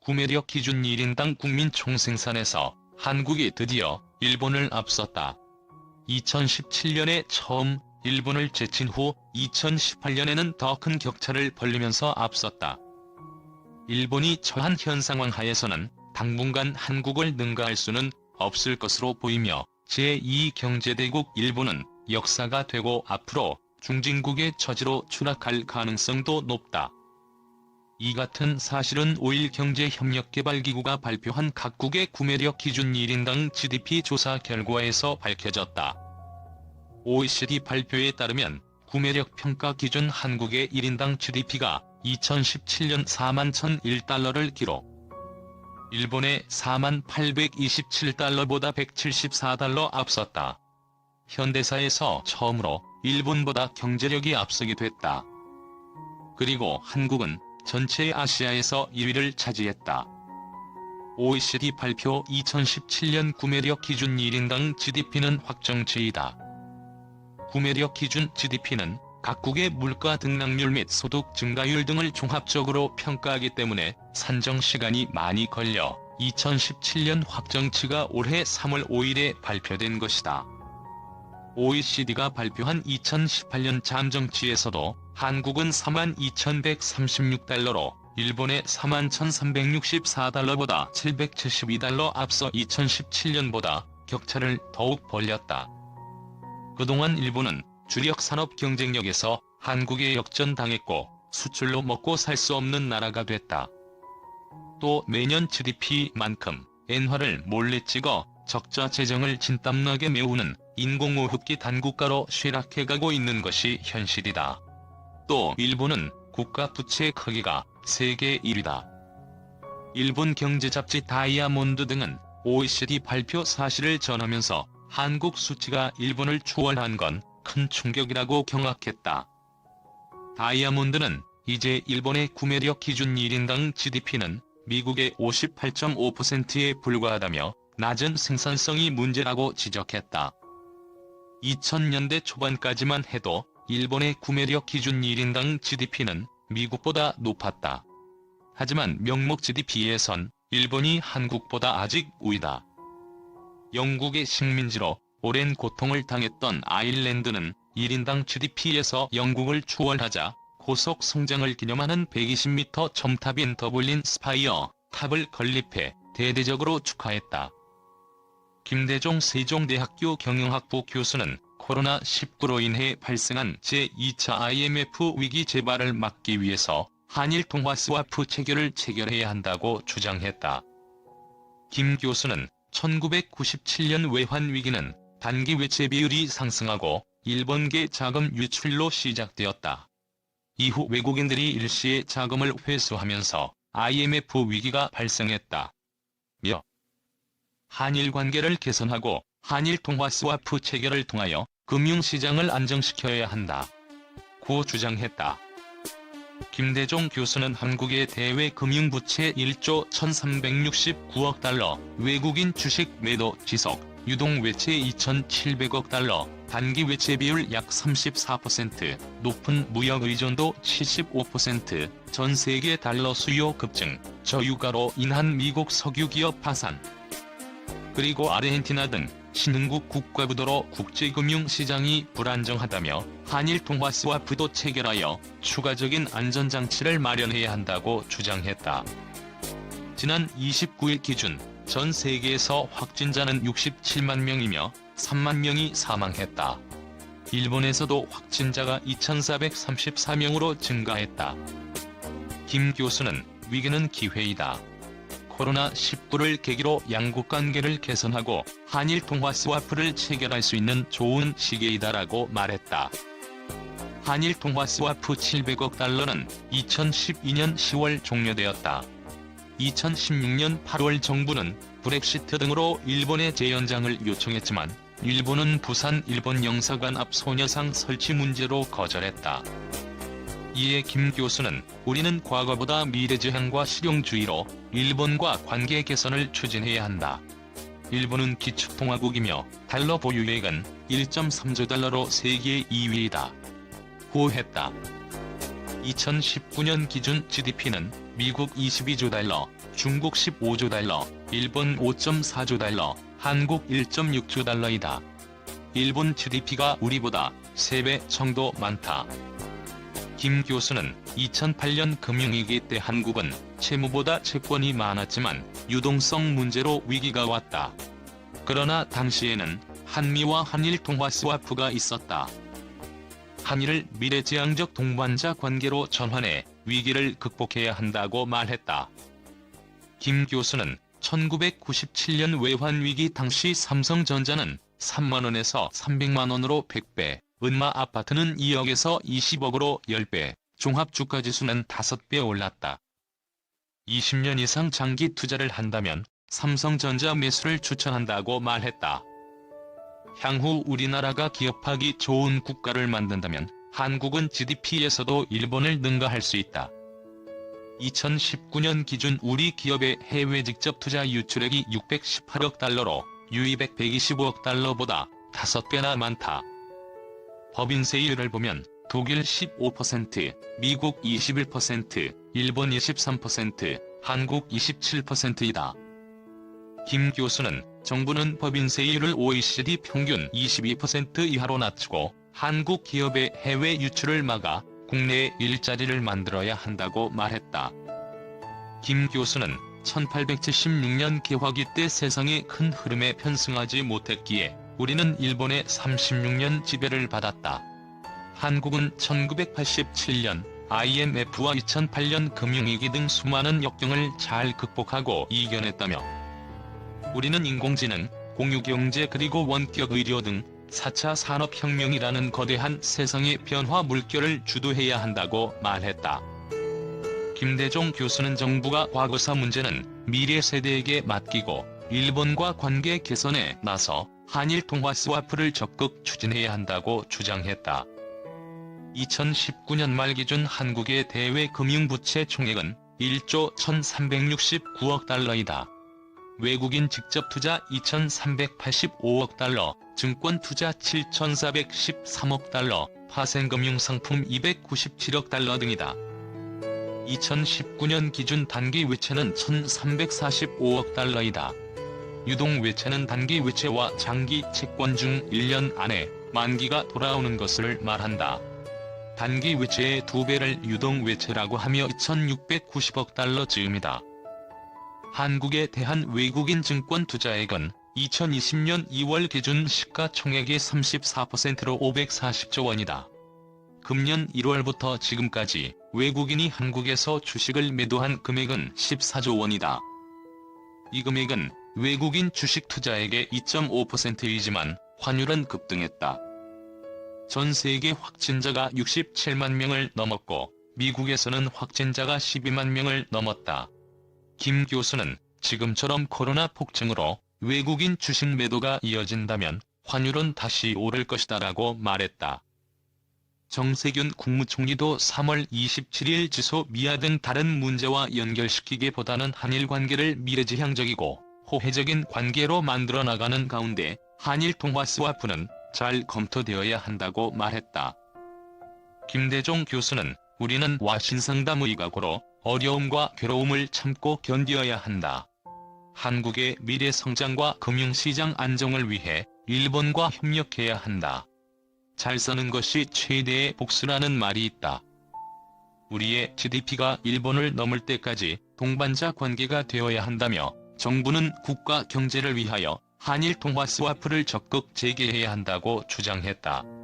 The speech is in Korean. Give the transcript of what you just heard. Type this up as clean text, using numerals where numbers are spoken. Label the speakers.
Speaker 1: 구매력 기준 1인당 국민 총생산에서 한국이 드디어 일본을 앞섰다. 2017년에 처음 일본을 제친 후 2018년에는 더 큰 격차를 벌리면서 앞섰다. 일본이 처한 현 상황 하에서는 당분간 한국을 능가할 수는 없을 것으로 보이며 제2경제대국 일본은 역사가 되고 앞으로 중진국의 처지로 추락할 가능성도 높다. 이 같은 사실은 5일 경제협력개발기구가 발표한 각국의 구매력 기준 1인당 GDP 조사 결과에서 밝혀졌다. OECD 발표에 따르면 구매력 평가 기준 한국의 1인당 GDP가 2017년 41,001달러를 기록. 일본의 48,827달러보다 174달러 앞섰다. 현대사에서 처음으로 일본보다 경제력이 앞서게 됐다. 그리고 한국은 전체 아시아에서 1위를 차지했다. OECD 발표 2017년 구매력 기준 1인당 GDP는 확정치이다. 구매력 기준 GDP는 각국의 물가 등락률 및 소득 증가율 등을 종합적으로 평가하기 때문에 산정 시간이 많이 걸려 2017년 확정치가 올해 3월 5일에 발표된 것이다. OECD가 발표한 2018년 잠정치에서도 한국은 42,136달러로 일본의 41,364달러보다 772달러 앞서 2017년보다 격차를 더욱 벌렸다. 그동안 일본은 주력 산업 경쟁력에서 한국에 역전당했고 수출로 먹고 살 수 없는 나라가 됐다. 또 매년 GDP만큼 엔화를 몰래 찍어 적자 재정을 진땀나게 메우는 인공호흡기 단국가로 쇠락해가고 있는 것이 현실이다. 또 일본은 국가 부채 크기가 세계 1위다. 일본 경제잡지 다이아몬드 등은 OECD 발표 사실을 전하면서 한국 수치가 일본을 추월한 건 큰 충격이라고 경악했다. 다이아몬드는 이제 일본의 구매력 기준 1인당 GDP는 미국의 58.5%에 불과하다며 낮은 생산성이 문제라고 지적했다. 2000년대 초반까지만 해도 일본의 구매력 기준 1인당 GDP는 미국보다 높았다. 하지만 명목 GDP에선 일본이 한국보다 아직 우위다. 영국의 식민지로 오랜 고통을 당했던 아일랜드는 1인당 GDP에서 영국을 추월하자 고속 성장을 기념하는 120m 첨탑인 더블린 스파이어 탑을 건립해 대대적으로 축하했다. 김대종 세종대학교 경영학부 교수는 코로나19로 인해 발생한 제2차 IMF 위기 재발을 막기 위해서 한일 통화 스와프 체결을 체결해야 한다고 주장했다. 김 교수는 1997년 외환 위기는 단기 외채 비율이 상승하고 일본계 자금 유출로 시작되었다. 이후 외국인들이 일시에 자금을 회수하면서 IMF 위기가 발생했다. 며 한일 관계를 개선하고 한일 통화 스와프 체결을 통하여 금융시장을 안정시켜야 한다. 고 주장했다. 김대종 교수는 한국의 대외 금융부채 1조 1369억 달러, 외국인 주식 매도 지속, 유동 외채 2,700억 달러, 단기 외채 비율 약 34%, 높은 무역 의존도 75%, 전 세계 달러 수요 급증, 저유가로 인한 미국 석유기업 파산, 그리고 아르헨티나 등 신흥국 국가부도로 국제금융시장이 불안정하다며 한일 통화 스와프도 체결하여 추가적인 안전장치를 마련해야 한다고 주장했다. 지난 29일 기준 전 세계에서 확진자는 67만 명이며 3만 명이 사망했다. 일본에서도 확진자가 2,434명으로 증가했다. 김 교수는 위기는 기회이다. 코로나19를 계기로 양국 관계를 개선하고 한일 통화 스와프를 체결할 수 있는 좋은 시기이다라고 말했다. 한일 통화 스와프 700억 달러는 2012년 10월 종료되었다. 2016년 8월 정부는 브렉시트 등으로 일본에 재연장을 요청했지만 일본은 부산 일본 영사관 앞 소녀상 설치 문제로 거절했다. 이에 김 교수는 우리는 과거보다 미래지향과 실용주의로 일본과 관계 개선을 추진해야 한다. 일본은 기축통화국이며 달러 보유액은 1.3조 달러로 세계 2위이다. 고 했다. 2019년 기준 GDP는 미국 22조 달러, 중국 15조 달러, 일본 5.4조 달러, 한국 1.6조 달러이다. 일본 GDP가 우리보다 3배 정도 많다. 김 교수는 2008년 금융위기 때 한국은 채무보다 채권이 많았지만 유동성 문제로 위기가 왔다. 그러나 당시에는 한미와 한일 통화 스와프가 있었다. 한일을 미래지향적 동반자 관계로 전환해 위기를 극복해야 한다고 말했다. 김 교수는 1997년 외환위기 당시 삼성전자는 3만원에서 300만원으로 100배, 은마 아파트는 2억에서 20억으로 10배, 종합주가지수는 5배 올랐다. 20년 이상 장기 투자를 한다면 삼성전자 매수를 추천한다고 말했다. 향후 우리나라가 기업하기 좋은 국가를 만든다면 한국은 GDP에서도 일본을 능가할 수 있다. 2019년 기준 우리 기업의 해외 직접 투자 유출액이 618억 달러로 유입액 125억 달러보다 5배나 많다. 법인세율을 보면 독일 15%, 미국 21%, 일본 23%, 한국 27%이다. 김 교수는 정부는 법인세율을 OECD 평균 22% 이하로 낮추고 한국 기업의 해외 유출을 막아 국내에 일자리를 만들어야 한다고 말했다. 김 교수는 1876년 개화기 때 세상의 큰 흐름에 편승하지 못했기에 우리는 일본의 36년 지배를 받았다. 한국은 1987년 IMF와 2008년 금융위기 등 수많은 역경을 잘 극복하고 이겨냈다며 우리는 인공지능, 공유경제 그리고 원격 의료 등 4차 산업혁명이라는 거대한 세상의 변화 물결을 주도해야 한다고 말했다. 김대중 교수는 정부가 과거사 문제는 미래 세대에게 맡기고 일본과 관계 개선에 나서 한일 통화 스와프를 적극 추진해야 한다고 주장했다. 2019년 말 기준 한국의 대외 금융부채 총액은 1조 1369억 달러이다. 외국인 직접 투자 2385억 달러, 증권 투자 7413억 달러, 파생금융상품 297억 달러 등이다. 2019년 기준 단기 외채는 1345억 달러이다. 유동 외채는 단기 외채와 장기 채권 중 1년 안에 만기가 돌아오는 것을 말한다. 단기 외채의 2배를 유동 외채라고 하며 2690억 달러 즈음이다. 한국에 대한 외국인 증권 투자액은 2020년 2월 기준 시가총액의 34%로 540조 원이다. 금년 1월부터 지금까지 외국인이 한국에서 주식을 매도한 금액은 14조 원이다. 이 금액은 외국인 주식 투자액의 2.5%이지만 환율은 급등했다. 전 세계 확진자가 67만 명을 넘었고 미국에서는 확진자가 12만 명을 넘었다. 김 교수는 지금처럼 코로나 폭증으로 외국인 주식 매도가 이어진다면 환율은 다시 오를 것이다라고 말했다. 정세균 국무총리도 3월 27일 지소 미아 등 다른 문제와 연결시키기보다는 한일 관계를 미래지향적이고 호혜적인 관계로 만들어 나가는 가운데 한일 통화 스와프는 잘 검토되어야 한다고 말했다. 김대중 교수는 우리는 와신상담의 각오로 어려움과 괴로움을 참고 견디어야 한다. 한국의 미래 성장과 금융시장 안정을 위해 일본과 협력해야 한다. 잘 사는 것이 최대의 복수라는 말이 있다. 우리의 GDP가 일본을 넘을 때까지 동반자 관계가 되어야 한다며 정부는 국가 경제를 위하여 한일 통화 스와프를 적극 재개해야 한다고 주장했다.